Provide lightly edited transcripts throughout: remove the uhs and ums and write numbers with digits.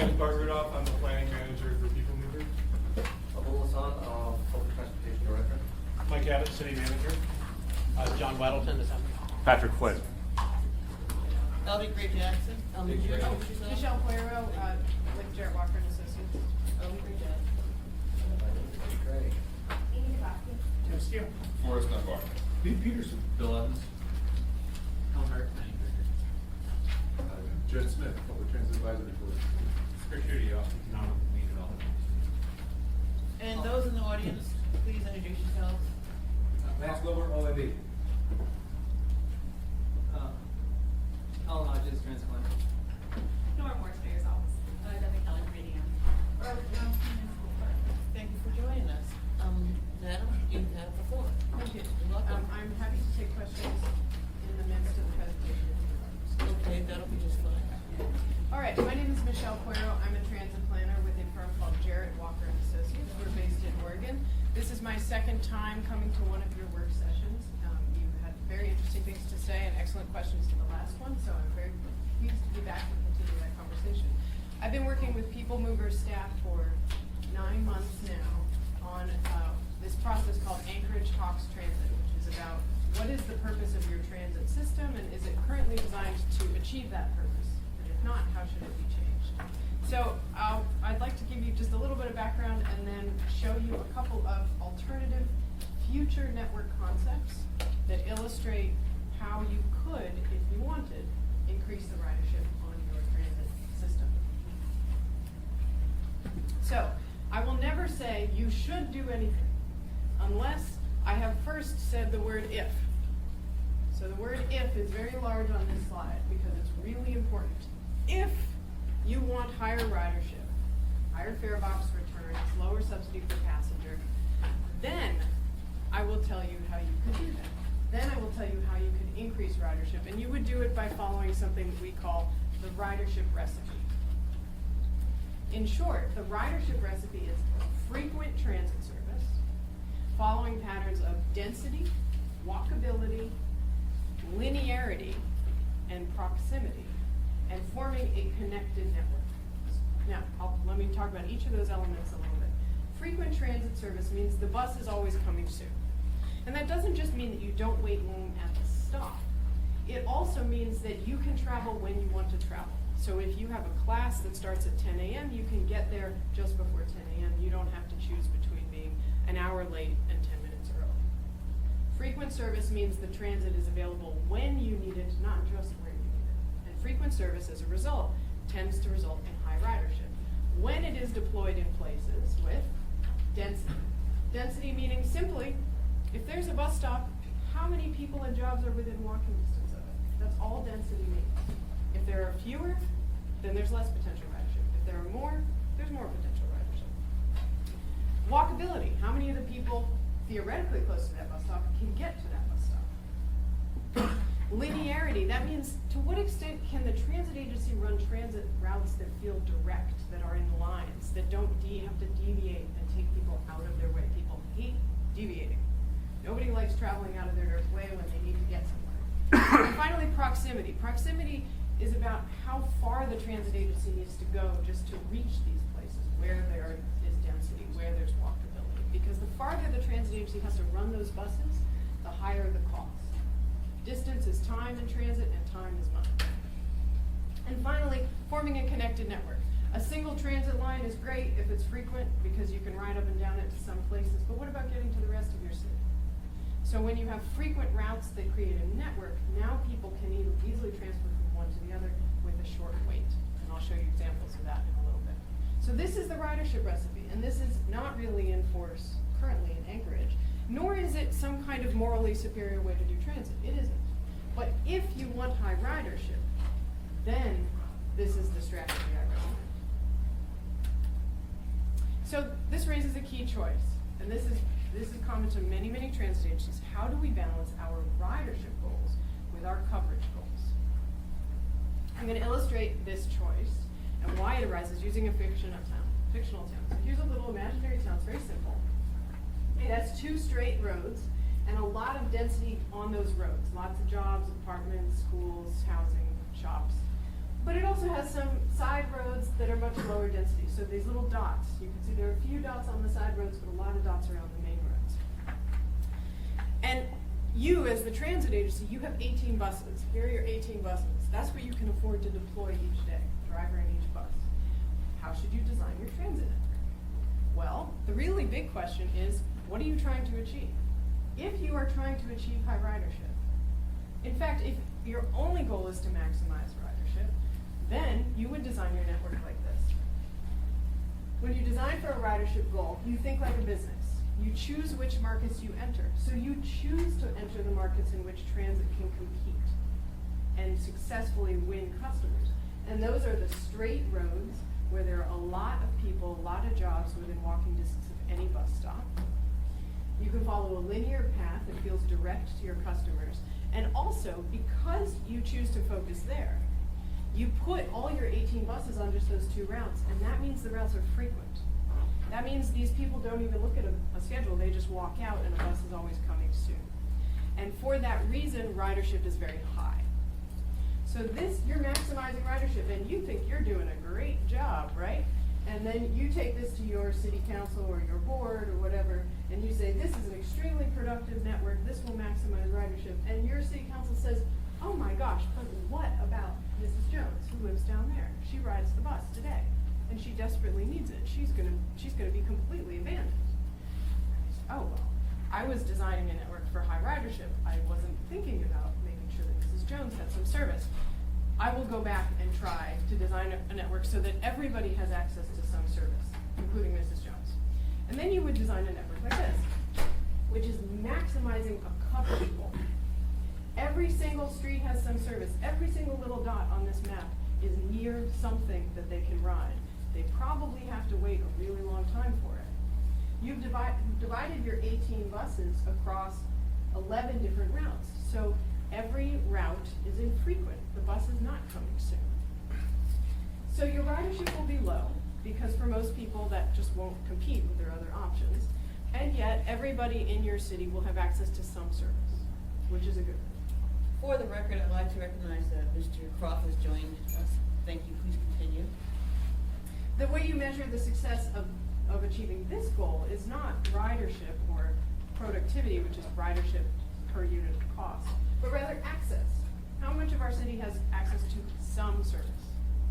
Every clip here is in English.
name is Bart Rudolph. I'm the planning manager for People Mover. Abul Hassan, Public Transportation Director. Mike Abbott, city manager. John Weddleton, Assembly. Patrick Flynn. Elby Gray Jackson. Michelle Puero, with Jarrett Walker and Associates. Elby Gray Jackson. Great. Tim Steele. Forrest Dunbar. Pete Peterson. Bill Evans. Helen Hart, Planning Director. Jed Smith, Public Transit Advisory Board. Secretary, Economic Community Development. And those in the audience, please introduce yourselves. Max Wilbur, OIB. Alan Hodges, transplant. Nora Morse, Mayor's Office. Debbie Keller, Radio. Thank you for joining us. Madam, you have the floor. Thank you. You're welcome. I'm happy to take questions in the midst of the presentation. Okay, that'll be just fine. All right, my name is Michelle Puero. I'm a transit planner with a firm called Jarrett Walker and Associates. We're based in Oregon. This is my second time coming to one of your work sessions. You had very interesting things to say and excellent questions to the last one, so I'm very pleased to be back and continue that conversation. I've been working with People Mover staff for 9 months now on this process called Anchorage Talks Transit, which is about what is the purpose of your transit system and is it currently designed to achieve that purpose? And if not, how should it be changed? So I'd like to give you just a little bit of background and then show you a couple of alternative future network concepts that illustrate how you could, if you wanted, increase the ridership on your transit system. So I will never say you should do anything unless I have first said the word if. So the word if is very large on this slide because it's really important. If you want higher ridership, higher fare box returns, lower subsidy per passenger, then I will tell you how you could do that. Then I will tell you how you could increase ridership, and you would do it by following something that we call the ridership recipe. In short, the ridership recipe is frequent transit service, following patterns of density, walkability, linearity, and proximity, and forming a connected network. Now, let me talk about each of those elements a little bit. Frequent transit service means the bus is always coming soon. And that doesn't just mean that you don't wait long at the stop. It also means that you can travel when you want to travel. So if you have a class that starts at 10 a.m., you can get there just before 10 a.m. You don't have to choose between being an hour late and 10 minutes early. Frequent service means the transit is available when you need it, not just where you need it. And frequent service, as a result, tends to result in high ridership when it is deployed in places with density. Density meaning simply, if there's a bus stop, how many people and jobs are within walking distance of it? That's all density means. If there are fewer, then there's less potential ridership. If there are more, there's more potential ridership. Walkability, how many of the people theoretically close to that bus stop can get to that bus stop? Linearity, that means to what extent can the transit agency run transit routes that feel direct, that are in lines, that don't have to deviate and take people out of their way. People hate deviating. Nobody likes traveling out of their way when they need to get somewhere. And finally, proximity. Proximity is about how far the transit agency needs to go just to reach these places where there is density, where there's walkability. Because the farther the transit agency has to run those buses, the higher the cost. Distance is time in transit, and time is money. And finally, forming a connected network. A single transit line is great if it's frequent because you can ride up and down it to some places, but what about getting to the rest of your city? So when you have frequent routes that create a network, now people can easily transfer from one to the other with a short wait. And I'll show you examples of that in a little bit. So this is the ridership recipe, and this is not really in force currently in Anchorage, nor is it some kind of morally superior way to do transit. It isn't. But if you want high ridership, then this is the strategy I recommend. So this raises a key choice, and this is common to many, many transit agencies. How do we balance our ridership goals with our coverage goals? I'm going to illustrate this choice and why it arises using a fictional town. So here's a little imaginary town. It's very simple. It has 2 straight roads and a lot of density on those roads. Lots of jobs, apartments, schools, housing, shops. But it also has some side roads that are much lower density. So these little dots, you can see there are a few dots on the side roads, but a lot of dots around the main roads. And you, as the transit agency, you have 18 buses. Here are your 18 buses. That's what you can afford to deploy each day, driver in each bus. How should you design your transit network? Well, the really big question is, what are you trying to achieve? If you are trying to achieve high ridership, in fact, if your only goal is to maximize ridership, then you would design your network like this. When you design for a ridership goal, you think like a business. You choose which markets you enter. So you choose to enter the markets in which transit can compete and successfully win customers. And those are the straight roads where there are a lot of people, a lot of jobs within walking distance of any bus stop. You can follow a linear path that feels direct to your customers. And also, because you choose to focus there, you put all your 18 buses on just those 2 routes, and that means the routes are frequent. That means these people don't even look at a schedule, they just walk out and a bus is always coming soon. And for that reason, ridership is very high. So this, you're maximizing ridership, and you think you're doing a great job, right? And then you take this to your city council or your board or whatever, and you say, this is an extremely productive network, this will maximize ridership. And your city council says, oh my gosh, but what about Mrs. Jones, who lives down there? She rides the bus today, and she desperately needs it. She's gonna be completely abandoned. Oh, well, I was designing a network for high ridership. I wasn't thinking about making sure that Mrs. Jones had some service. I will go back and try to design a network so that everybody has access to some service, including Mrs. Jones. And then you would design a network like this, which is maximizing a coverage goal. Every single street has some service. Every single little dot on this map is near something that they can ride. They probably have to wait a really long time for it. You've divided your 18 buses across 11 different routes. So every route is infrequent. The bus is not coming soon. So your ridership will be low, because for most people that just won't compete with their other options. And yet everybody in your city will have access to some service, which is a good thing. For the record, I'd like to recognize that Mr. Croft has joined us. Thank you. Please continue. The way you measure the success of achieving this goal is not ridership or productivity, which is ridership per unit of cost, but rather access. How much of our city has access to some service,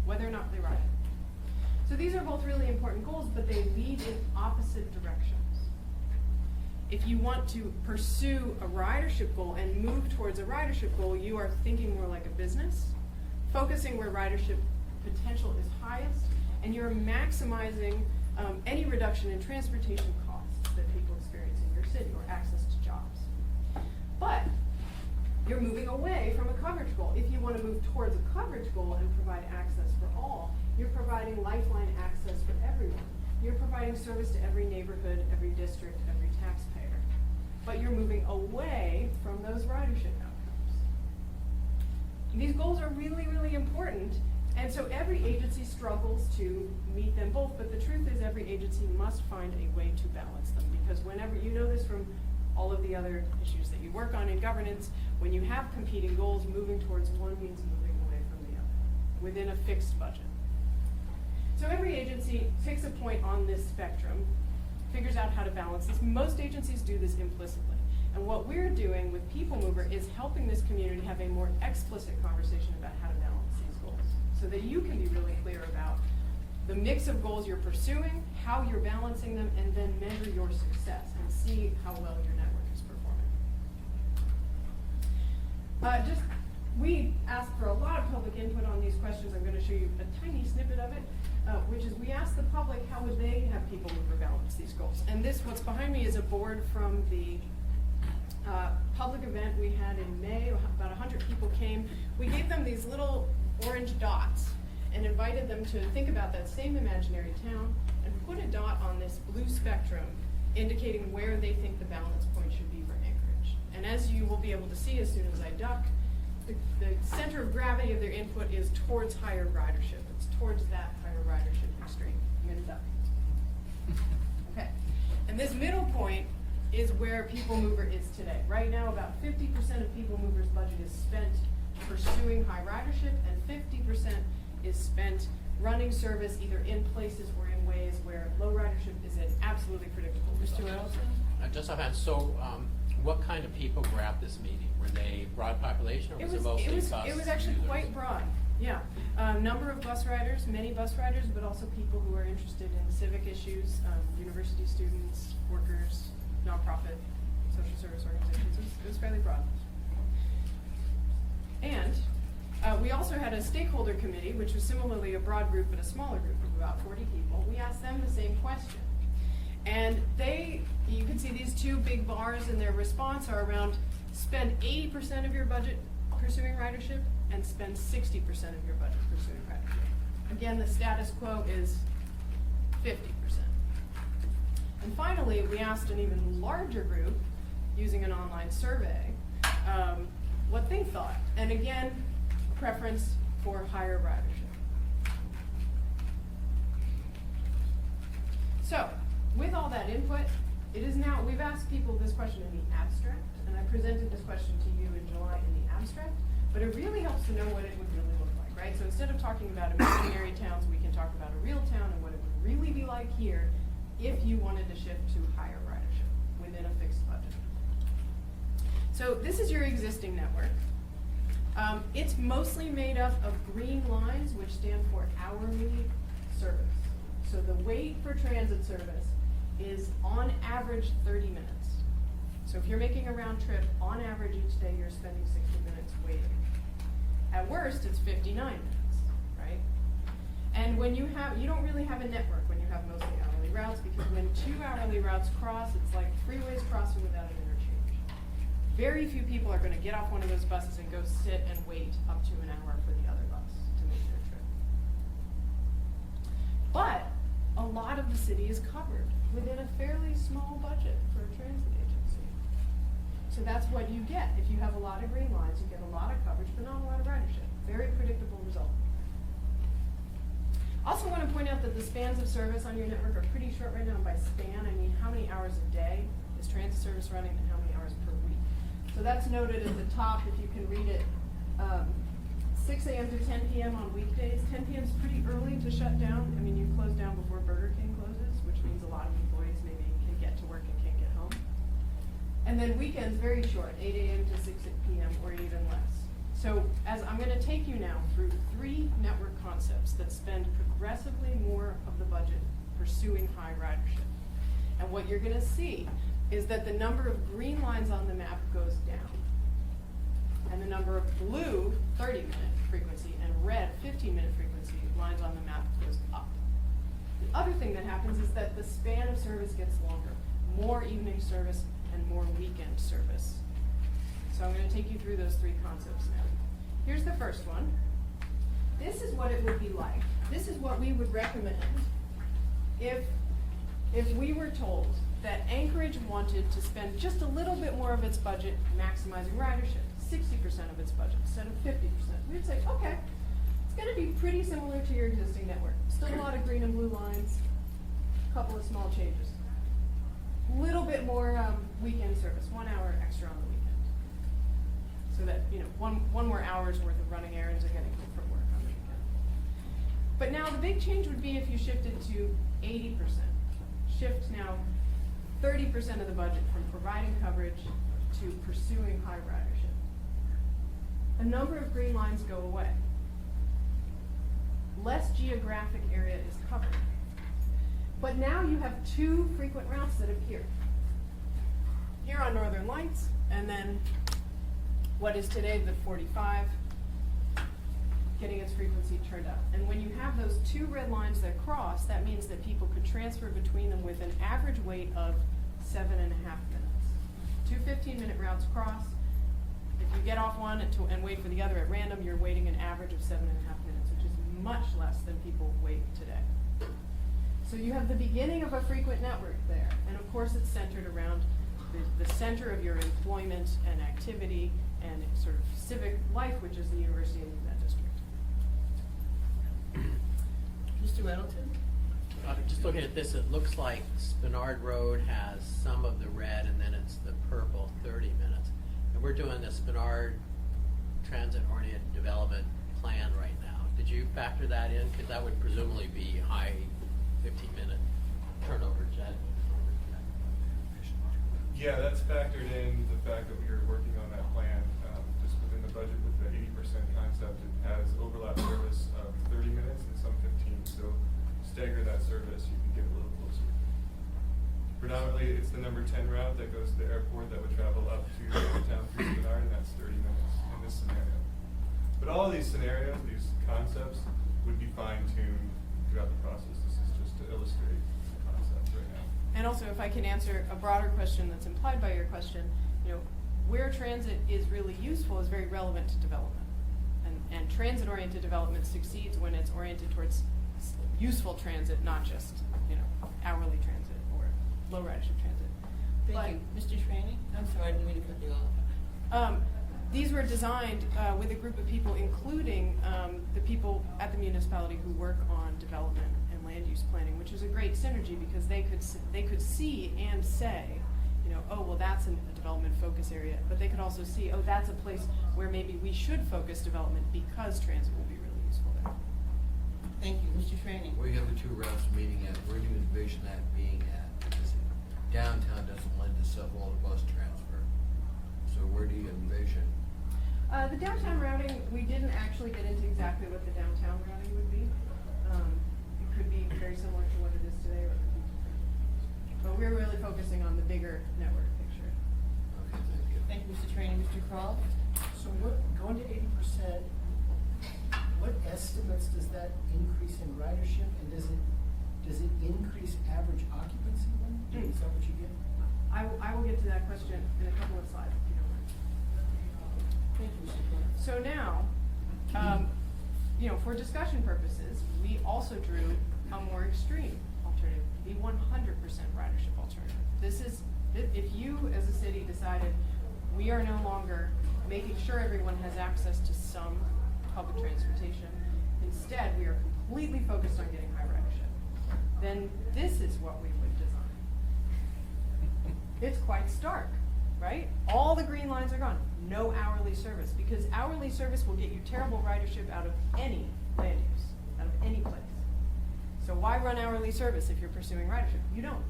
whether or not they ride it? So these are both really important goals, but they lead in opposite directions. If you want to pursue a ridership goal and move towards a ridership goal, you are thinking more like a business, focusing where ridership potential is highest, and you're maximizing any reduction in transportation costs that people experience in your city or access to jobs. But you're moving away from a coverage goal. If you want to move towards a coverage goal and provide access for all, you're providing lifeline access for everyone. You're providing service to every neighborhood, every district, every taxpayer. But you're moving away from those ridership outcomes. These goals are really, really important, and so every agency struggles to meet them both, but the truth is every agency must find a way to balance them, because whenever, you know this from all of the other issues that you work on in governance, when you have competing goals, moving towards one means moving away from the other, within a fixed budget. So every agency picks a point on this spectrum, figures out how to balance this. Most agencies do this implicitly. And what we're doing with People Mover is helping this community have a more explicit conversation about how to balance these goals, so that you can be really clear about the mix of goals you're pursuing, how you're balancing them, and then measure your success and see how well your network is performing. We asked for a lot of public input on these questions. I'm going to show you a tiny snippet of it, which is we asked the public how would they have People Mover balance these goals. And this, what's behind me, is a board from the public event we had in May. About 100 people came. We gave them these little orange dots and invited them to think about that same imaginary town and put a dot on this blue spectrum indicating where they think the balance point should be for Anchorage. And as you will be able to see as soon as I duck, the center of gravity of their input is towards higher ridership. It's towards that higher ridership extreme. I'm going to duck. Okay. And this middle point is where People Mover is today. Right now, about 50% of People Mover's budget is spent pursuing high ridership, and 50% is spent running service either in places or in ways where low ridership is an absolutely predictable result. Mr. Weddleton? Just offhand, so, what kind of people were at this meeting? Were they broad population or was it mostly bus It was actually users? quite broad, yeah. Number of bus riders, many bus riders, but also people who are interested in civic issues, university students, workers, nonprofit, social service organizations. It was fairly broad. And we also had a stakeholder committee, which was similarly a broad group, but a smaller group of about 40 people. We asked them the same question. And you can see these two big bars, and their response are around spend 80% of your budget pursuing ridership and spend 60% of your budget pursuing ridership. Again, the status quo is 50%. And finally, we asked an even larger group, using an online survey, what they thought. And again, preference for higher ridership. So, with all that input, it is now, we've asked people this question in the abstract, and I presented this question to you in July in the abstract, but it really helps to know what it would really look like, right? So instead of talking about imaginary towns, we can talk about a real town and what it would really be like here if you wanted to shift to higher ridership within a fixed budget. So this is your existing network. It's mostly made up of green lines, which stand for hourly service. So the wait for transit service is on average 30 minutes. So if you're making a round trip, on average each day you're spending 60 minutes waiting. At worst, it's 59 minutes, right? And when you don't really have a network when you have mostly hourly routes, because when two hourly routes cross, it's like freeways crossing without an interchange. Very few people are gonna get off one of those buses and go sit and wait up to an hour for the other bus to make their trip. But a lot of the city is covered within a fairly small budget for a transit agency. So that's what you get. If you have a lot of green lines, you get a lot of coverage, but not a lot of ridership. Very predictable result. Also want to point out that the spans of service on your network are pretty short right now. By span, I mean how many hours a day is transit service running and how many hours per week. So that's noted at the top, if you can read it. 6 a.m. to 10 p.m. on weekdays. 10 p.m. is pretty early to shut down. I mean, you close down before Burger King closes, which means a lot of employees maybe can get to work and can't get home. And then weekends, very short, 8 a.m. to 6 p.m. or even less. So as I'm going to take you now through 3 network concepts that spend progressively more of the budget pursuing high ridership. And what you're going to see is that the number of green lines on the map goes down. And the number of blue 30-minute frequency and red 15-minute frequency lines on the map goes up. The other thing that happens is that the span of service gets longer. More evening service and more weekend service. So I'm going to take you through those 3 concepts now. Here's the first one. This is what it would be like. This is what we would recommend if we were told that Anchorage wanted to spend just a little bit more of its budget maximizing ridership, 60% of its budget instead of 50%. We'd say, okay, it's going to be pretty similar to your existing network. Still a lot of green and blue lines, a couple of small changes. A little bit more weekend service, 1 hour extra on the weekend. So that, one more hour's worth of running errands and getting home from work on the weekend. But now the big change would be if you shifted to 80%. Shift now 30% of the budget from providing coverage to pursuing high ridership. A number of green lines go away. Less geographic area is covered. But now you have 2 frequent routes that appear. Here on Northern Lights, and then what is today the 45, getting its frequency turned up. And when you have those 2 red lines that cross, that means that people could transfer between them with an average wait of 7.5 minutes. 2 15-minute routes cross. If you get off one and wait for the other at random, you're waiting an average of 7.5 minutes, which is much less than people wait today. So you have the beginning of a frequent network there. And of course it's centered around the center of your employment and activity and sort of civic life, which is the university in that district. Mr. Weddleton? Just looking at this, it looks like Spinard Road has some of the red and then it's the purple 30 minutes. And we're doing the Spinard Transit-Oriented Development Plan right now Did you factor that in? Because that would presumably be high 15-minute turnover jet. Yeah, that's factored in the fact that we are working on that plan, just within the budget with the 80% concept. It has overlap service of 30 minutes and some 15, so stagger that service, you can get a little closer. Predominantly, it's the number 10 route that goes to the airport that would travel up to downtown through Menard, and that's 30 minutes in this scenario. But all of these scenarios, these concepts, would be fine-tuned throughout the process. This is just to illustrate the concept right now. And also, if I can answer a broader question that's implied by your question, you know, where transit is really useful is very relevant to development. And transit-oriented development succeeds when it's oriented towards useful transit, not just, you know, hourly transit or low ridership transit. Thank you. Mr. Schraney? I'm sorry, I didn't mean to cut you off. These were designed with a group of people, including the people at the municipality who work on development and land use planning, which is a great synergy because they could see and say, you know, oh, well, that's a development focus area, but they could also see, oh, that's a place where maybe we should focus development because transit will be really useful there. Thank you. Mr. Schraney? Where you have the two routes meeting at, where do you envision that being at? Because downtown doesn't lend itself well to bus transfer. So where do you envision? The downtown routing, we didn't actually get into exactly what the downtown routing would be. It could be very similar to what it is today, or it could be different. But we're really focusing on the bigger network picture. Okay, thank you. Thank you, Mr. Schraney. Mr. Croft? So what, going to 80%, what estimates does that increase in ridership, and does it increase average occupancy then? Is that what you get? I will get to that question in a couple of slides, if you don't mind. Thank you, Mr. Croft. So now, you know, for discussion purposes, we also drew a more extreme alternative, the 100% ridership alternative. This is, if you as a city decided we are no longer making sure everyone has access to some public transportation, instead we are completely focused on getting high ridership, then this is what we would design. It's quite stark, right? All the green lines are gone. No hourly service, because hourly service will get you terrible ridership out of any land use, out of any place. So why run hourly service if you're pursuing ridership? You don't.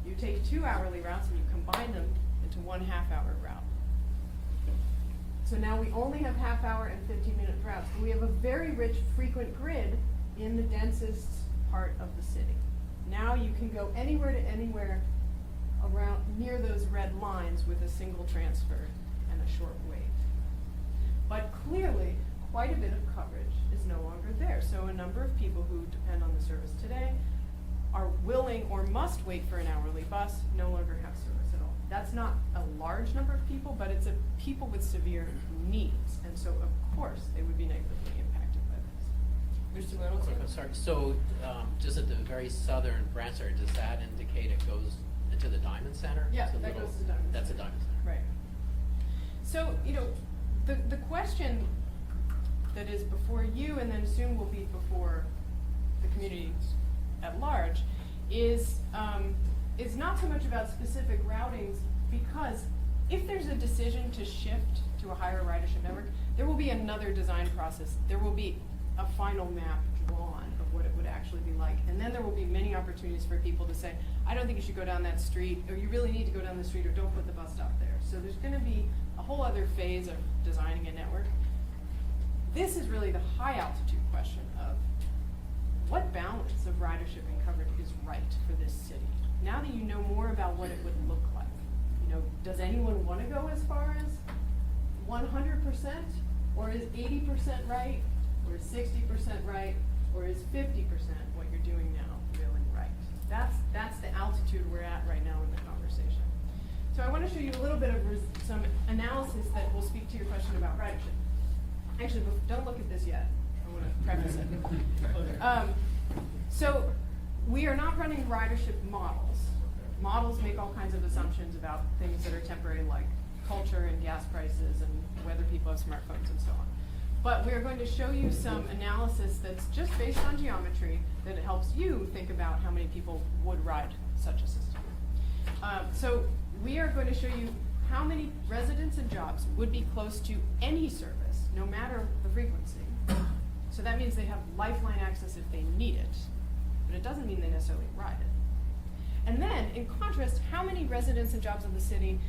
You take 2 hourly routes and you combine them into 1 half-hour route. So now we only have half-hour and 15-minute routes. And we have a very rich frequent grid in the densest part of the city. Now you can go anywhere to anywhere around near those red lines with a single transfer and a short wait. But clearly, quite a bit of coverage is no longer there. So a number of people who depend on the service today are willing or must wait for an hourly bus, no longer have service at all. That's not a large number of people, but it's a people with severe needs. And so, of course, they would be negatively impacted by this. Mr. Reynolds? Sorry, so just at the very southern branch area, does that indicate it goes into the Diamond Center? Yeah, It's a that little- goes to Diamond That's a Center. Diamond Center. Right. So, you know, the question that is before you and then soon will be before the community at large is not so much about specific routings, because if there's a decision to shift to a higher ridership network, there will be another design process. There will be a final map drawn of what it would actually be like. And then there will be many opportunities for people to say, I don't think you should go down that street, or you really need to go down the street, or don't put the bus stop there. So there's gonna be a whole other phase of designing a network. This is really the high altitude question of what balance of ridership and coverage is right for this city? Now that you know more about what it would look like, you know, does anyone wanna go as far as 100%? Or is 80% right? Or is 60% right? Or is 50% what you're doing now really right? That's the altitude we're at right now in the conversation. So I want to show you a little bit of some analysis that will speak to your question about ridership. Actually, don't look at this yet. I want to preface it. So we are not running ridership models. Models make all kinds of assumptions about things that are temporary, like culture and gas prices and whether people have smartphones and so on. But we're going to show you some analysis that's just based on geometry that helps you think about how many people would ride such a system. So we are going to show you how many residents and jobs would be close to any service, no matter the frequency. So that means they have lifeline access if they need it, but it doesn't mean they necessarily ride it. And then, in contrast, how many residents and jobs of the city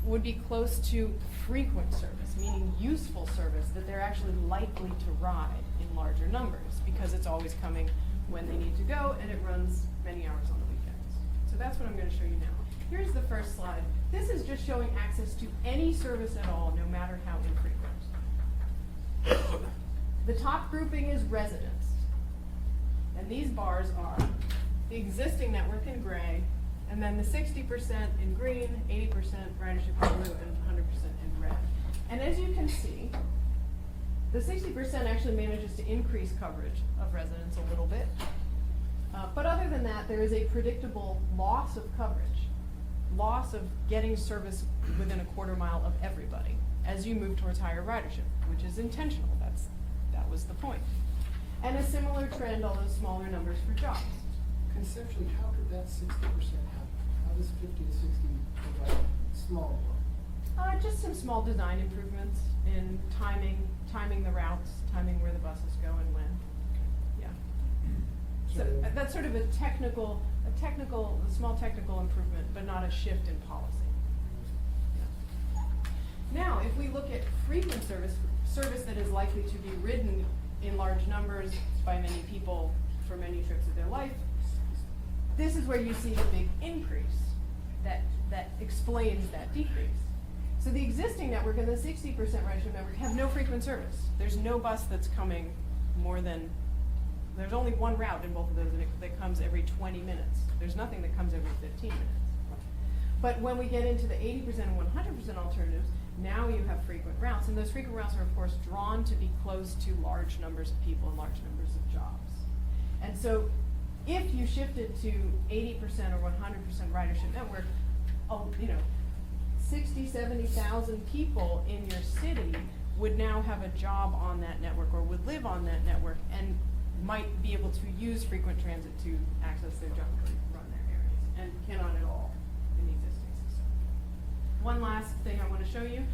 would be close to frequent service, meaning useful service that they're actually likely to ride in larger numbers because it's always coming when they need to go and it runs many hours on the weekends. So that's what I'm going to show you now. Here's the first slide. This is just showing access to any service at all, no matter how infrequent. The top grouping is residents. And these bars are the existing network in gray, and then the 60% in green, 80% ridership in blue, and 100% in red. And as you can see, the 60% actually manages to increase coverage of residents a little bit. But other than that, there is a predictable loss of coverage, loss of getting service within a quarter mile of everybody as you move towards higher ridership, which is intentional. That was the point. And a similar trend, although smaller numbers for jobs. Conceptually, how could that 60% happen? How does 50 to 60 provide small one? Just some small design improvements in timing the routes, timing where the buses go and when. Yeah. So that's sort of a small technical improvement, but not a shift in policy. Yeah. Now, if we look at frequent service that is likely to be ridden in large numbers by many people for many trips of their life, this is where you see the big increase that explains that decrease. So the existing network and the 60% ridership network have no frequent service. There's no bus that's coming there's only one route in both of those that comes every 20 minutes. There's nothing that comes every 15 minutes. But when we get into the 80% and 100% alternatives, now you have frequent routes, and those frequent routes are of course drawn to be close to large numbers of people and large numbers of jobs. And so if you shifted to 80% or 100% ridership network, 60, 70,000 people in your city would now have a job on that network or would live on that network and might be able to use frequent transit to access their job or run their areas, and cannot at all in the existing system. One last thing I want to show you.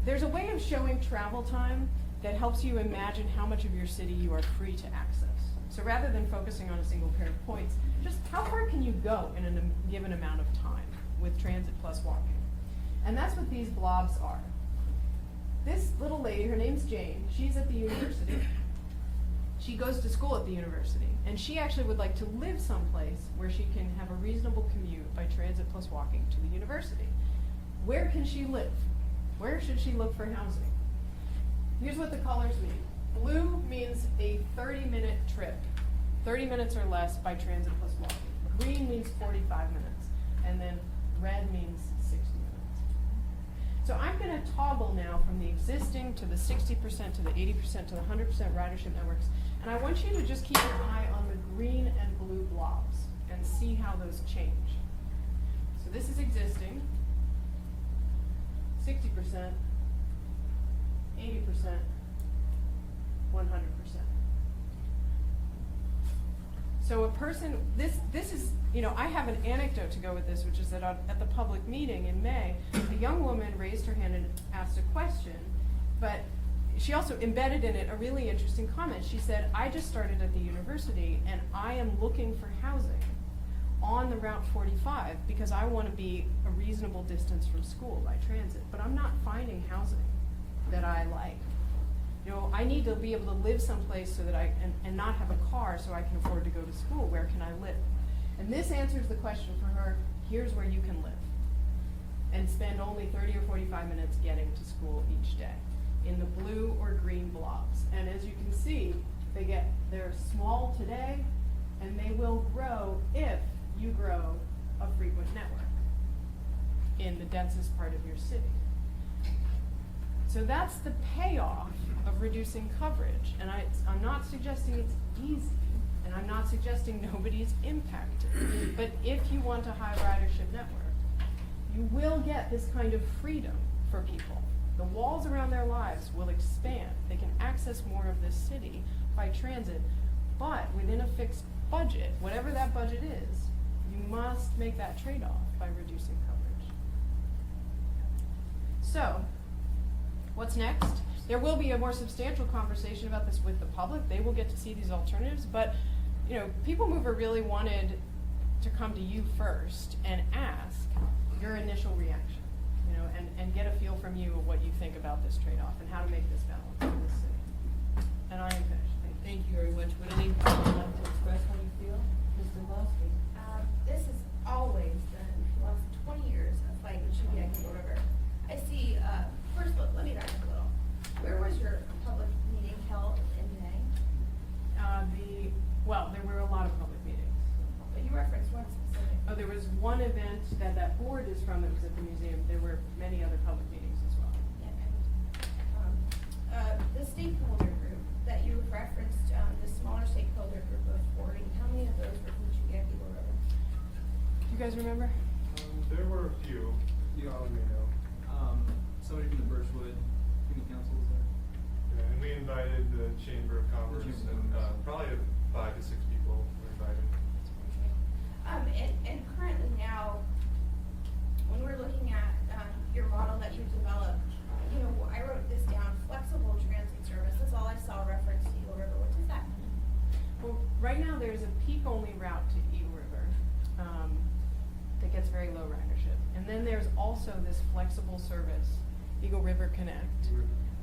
There's a way of showing travel time that helps you imagine how much of your city you are free to access. So rather than focusing on a single pair of points, just how far can you go in a given amount of time with transit plus walking? And that's what these blobs are. This little lady, her name's Jane, she's at the university. She goes to school at the university, and she actually would like to live someplace where she can have a reasonable commute by transit plus walking to the university. Where can she live? Where should she look for housing? Here's what the colors mean. Blue means a 30-minute trip, 30 minutes or less by transit plus walking. Green means 45 minutes, and then red means 60 minutes. So I'm going to toggle now from the existing to the 60% to the 80% to the 100% ridership networks, and I want you to just keep an eye on the green and blue blobs and see how those change. So this is existing, 60%, 80%, 100%. So a person, this is, I have an anecdote to go with this, which is that at the public meeting in May, a young woman raised her hand and asked a question, but she also embedded in it a really interesting comment. She said, I just started at the university and I am looking for housing on the Route 45 because I want to be a reasonable distance from school by transit, but I'm not finding housing that I like. I need to be able to live someplace so that and not have a car so I can afford to go to school. Where can I live? And this answers the question for her, here's where you can live. And spend only 30 or 45 minutes getting to school each day in the blue or green blobs. And as you can see, they're small today, and they will grow if you grow a frequent network in the densest part of your city. So that's the payoff of reducing coverage. And I'm not suggesting it's easy, and I'm not suggesting nobody's impacted. But if you want a high ridership network, you will get this kind of freedom for people. The walls around their lives will expand. They can access more of this city by transit, but within a fixed budget, whatever that budget is, you must make that trade-off by reducing coverage. So, what's next? There will be a more substantial conversation about this with the public. They will get to see these alternatives, but, you know, People Mover really wanted to come to you first and ask your initial reaction, you know, and get a feel from you of what you think about this trade-off and how to make this balance in this city. And I am finished. Thank you very much. Would anyone like to express how you feel? Mr. Lasky? This has always been, for the last 20 years, a fight with Shubiak Eagle River. I see, first, let me back up a little. Where was your public meeting held in May? Well, there were a lot of public meetings. But you referenced one specific. Oh, there was one event that board is from that was at the museum. There were many other public meetings as well. The stakeholder group that you referenced, the smaller stakeholder group of 40, how many of those were from Shubiak Eagle River? Do you guys remember? There were a few, you all may know. Somebody from the Birchwood Community Council was there. Yeah, and we invited the Chamber of Commerce, Chamber of and Commerce. probably 5 to 6 people were invited. And currently now, when we're looking at your model that you developed, you know, I wrote this down, flexible transit service. That's all I saw referenced to Eagle River. What does that mean? Well, right now there's a peak-only route to Eagle River that gets very low ridership. And then there's also this flexible service, Eagle River Connect,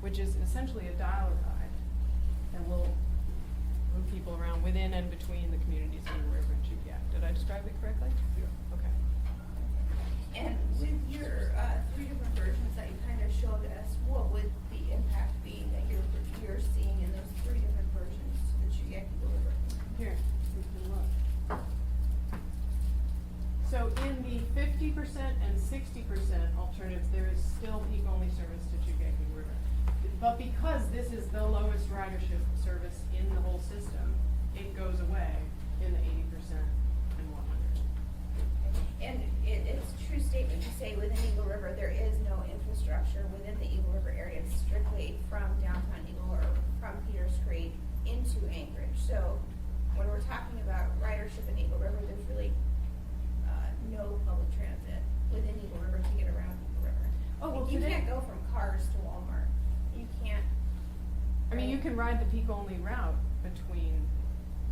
which is essentially a dial-a ride and will move people around within and between the communities of Eagle River and Shubiak. Did I describe it correctly? Yeah. Okay. And with your 3 different versions that you kind of showed us, what would the impact be that you're seeing in those 3 different versions to the Shubiak Eagle River? Here, we can look. So in the 50% and 60% alternatives, there is still peak-only service to Shubiak Eagle River. But because this is the lowest ridership service in the whole system, it goes away in the 80% and 100. And it's a true statement to say within Eagle River, there is no infrastructure within the Eagle River area, it's strictly from downtown Eagle or from Peters Creek into Anchorage. So when we're talking about ridership in Eagle River, there's really no public transit within Eagle River to get around Eagle River. Oh, well, You today- can't go from cars to Walmart. You can't. I mean, you can ride the peak-only route between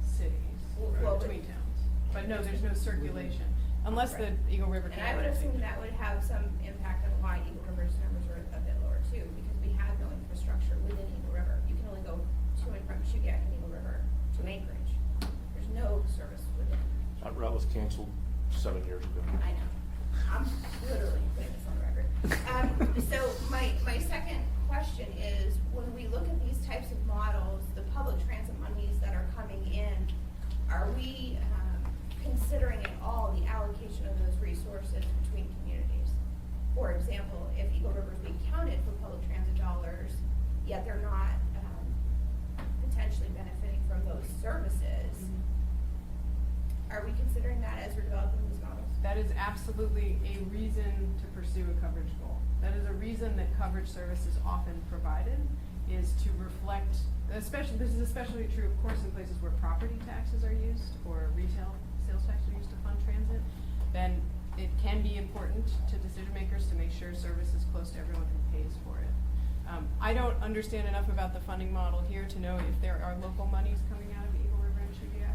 cities, Well, between towns. But no, there's no circulation, unless the Right. Eagle River And Connect. I would assume that would have some impact on why Eagle River's numbers are a bit lower too, because we have no infrastructure within Eagle River. You can only go to and from Shubiak and Eagle River to Anchorage. There's no service within. That route was canceled 7 years ago. I know. I'm literally putting this on the record. So my second question is, when we look at these types of models, the public transit monies that are coming in, are we considering at all the allocation of those resources between communities? For example, if Eagle River is being counted for public transit dollars, yet they're not potentially benefiting from those services, are we considering that as we're developing these models? That is absolutely a reason to pursue a coverage goal. That is a reason that coverage service is often provided, is to reflect, this is especially true, of course, in places where property taxes are used or retail sales tax are used to fund transit. Then it can be important to decision makers to make sure service is close to everyone who pays for it. I don't understand enough about the funding model here to know if there are local monies coming out of Eagle River and Shubiak.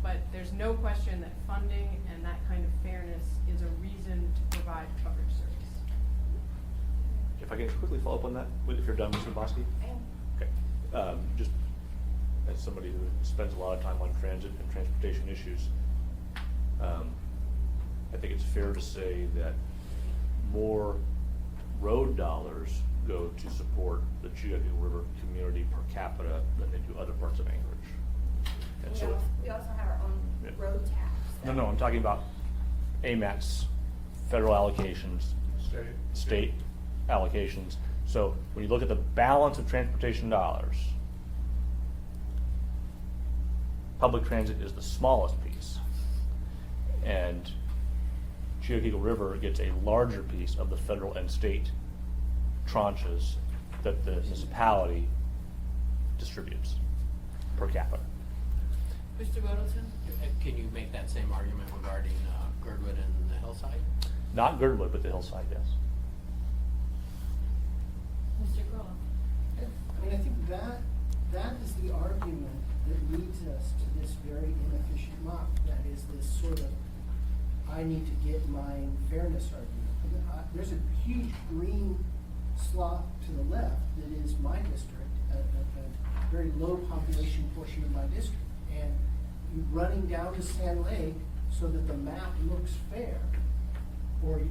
But there's no question that funding and that kind of fairness is a reason to provide coverage service. If I can quickly follow up on that, if you're done, Mr. Bosky? I am. Okay. Just as somebody who spends a lot of time on transit and transportation issues, I think it's fair to say that more road dollars go to support the Shubiak River community per capita than they do other parts of Anchorage. And so, We also have our own Yeah. road tax. no, I'm talking about AMAT's federal allocations, state allocations. So when you look at the balance of transportation dollars, public transit is the smallest piece. And Shubiak Eagle River gets a larger piece of the federal and state tranches that the municipality distributes per capita. Mr. Middleton? Can you make that same argument regarding Girdwood and the hillside? Not Girdwood, but the hillside, yes. Mr. Crowe? And I think that is the argument that leads us to this very inefficient model. That is this sort of, I need to get my fairness argument. There's a huge green slot to the left that is my district, a very low population portion of my district. And you running down to Sand Lake so that the map looks fair, or the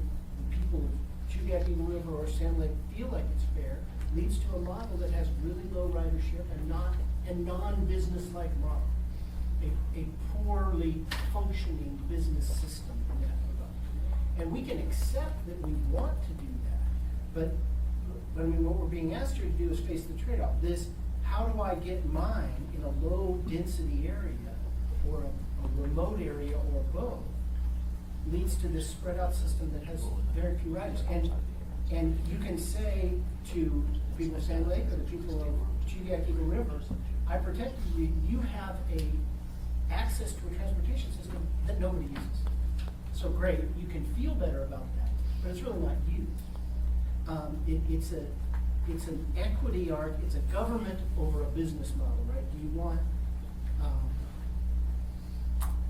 people of Chugack Eagle River or Sand Lake feel like it's fair, leads to a model that has really low ridership and non-business-like model. A poorly functioning business system in that regard. And we can accept that we want to do that, but I mean, what we're being asked here to do is face the trade-off. This, how do I get mine in a low-density area or a remote area or both, leads to this spread-out system that has very few riders. And you can say to people of Sand Lake or the people of Chugack Eagle River, I protect you, you have access to a transportation system that nobody uses. So great, you can feel better about that, but it's really not used. It's an equity arc, it's a government over a business model, right? Do you want,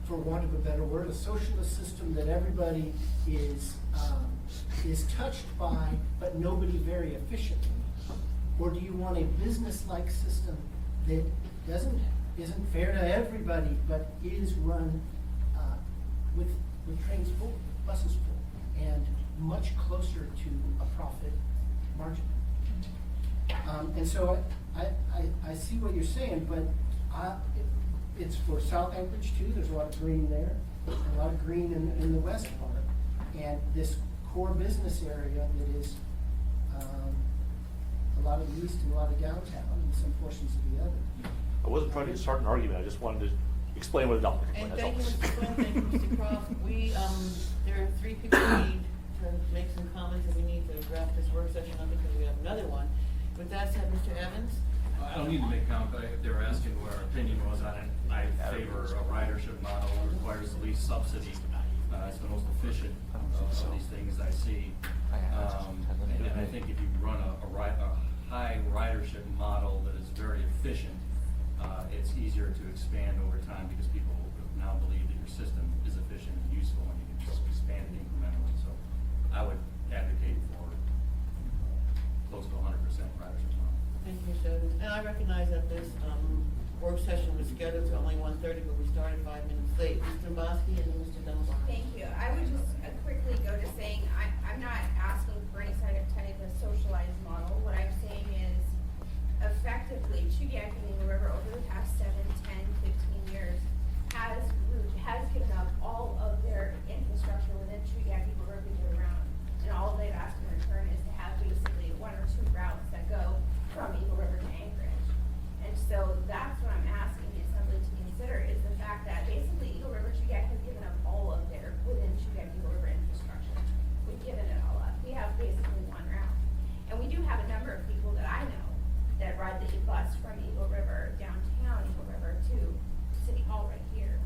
for want of a better word, a socialist system that everybody is touched by, but nobody very efficiently? Or do you want a business-like system that isn't fair to everybody, but is run with trains full, with buses full, and much closer to a profit margin? And so I see what you're saying, but it's for South Anchorage too. There's a lot of green there, a lot of green in the west part, and this core business area that is a lot of the east and a lot of downtown and some portions of the other. I wasn't trying to start an argument, I just wanted to explain what a document And was. thank you, Mr. Quinn, thank you, Mr. Croft. There are 3 people we need to make some comments, and we need to wrap this work session up because we have another one. With that said, Mr. Evans? I don't need to make comment, but they were asking what our opinion was on it. I favor a ridership model that requires the least subsidy. It's the most efficient of these things I see. And I think if you run a high ridership model that is very efficient, it's easier to expand over time because people now believe that your system is efficient and useful and you can just expand it incrementally. So I would advocate for close to 100% ridership model. Thank you, Mr. Evans. And I recognize that this work session was scheduled to only 1:30, but we started 5 minutes late. Mr. Dombrowski and then Mr. Dunbar. Thank you. I would just quickly go to saying, I'm not asking for any type of socialized model. What I'm saying is, effectively, Chugack and Eagle River over the past 7, 10, 15 years has given up all of their infrastructure within Chugack Eagle River to get around. And all they've asked in return is to have basically 1 or 2 routes that go from Eagle River to Anchorage. And so that's what I'm asking the Assembly to consider, is the fact that basically Eagle River Chugack has given up all of their within Chugack Eagle River infrastructure. We've given it all up. We have basically 1 route. And we do have a number of people that I know that ride the bus from Eagle River downtown Eagle River to City Hall right here.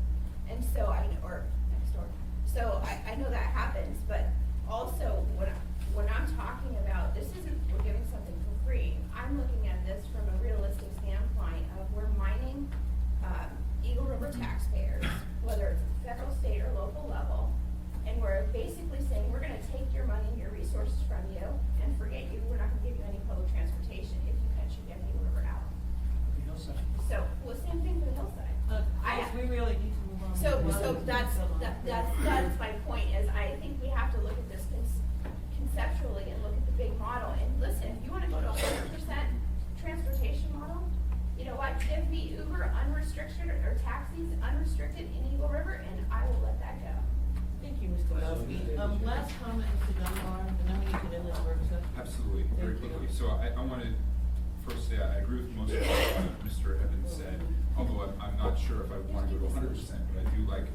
And so or next door. So I know that happens, but also when I'm talking about, this isn't, we're giving something for free. I'm looking at this from a realistic standpoint of we're mining Eagle River taxpayers, whether it's federal, state, or local level, and we're basically saying we're gonna take your money and your resources from you and forget you. We're not gonna give you any public transportation if you can't shoot Eagle River out. The hillside. So, well, same thing for the hillside. We really need to move on. So that's my point, is I think we have to look at this conceptually and look at the big model. And listen, if you wanna go to 100% transportation model, you know what, give me Uber unrestricted or taxis unrestricted in Eagle River, and I will let that go. Thank you, Mr. Dombrowski. Last comment, Mr. Dunbar, and then we need to end this work session. Absolutely, very Thank you. quickly. So I want to first say I agree with most of what Mr. Evans said, although I'm not sure if I want to go to 100%, but I do like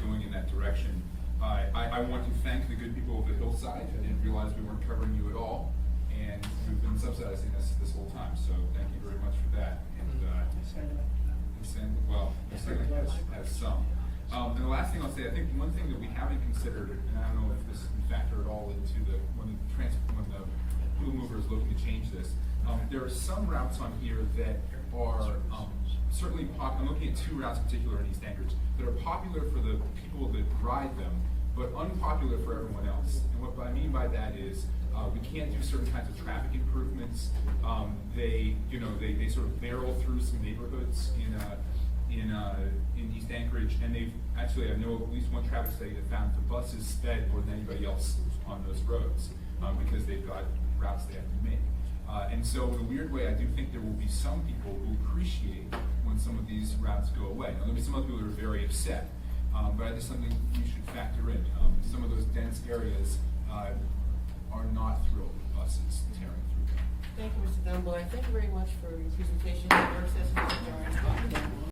going in that direction. I want to thank the good people of the hillside. I didn't realize we weren't covering you at all, and we've been subsidizing this whole time, so thank you very much for that. And well, has some. And the last thing I'll say, I think one thing that we haven't considered, and I don't know if this can factor at all into when the People Mover is looking to change this. There are some routes on here that are certainly I'm looking at 2 routes in particular in East Anchorage that are popular for the people that ride them, but unpopular for everyone else. And what I mean by that is we can't do certain kinds of traffic improvements. They sort of barrel through some neighborhoods in East Anchorage, and I know at least one traffic study that found the buses sped more than anybody else on those roads because they've got routes they have to make. And so in a weird way, I do think there will be some people who appreciate when some of these routes go away. Now, there'll be some other people who are very upset, but I think something you should factor in. Some of those dense areas are not thrilled with buses tearing through them. Thank you, Mr. Dunbar. Thank you very much for your presentation. Work session is adjourned.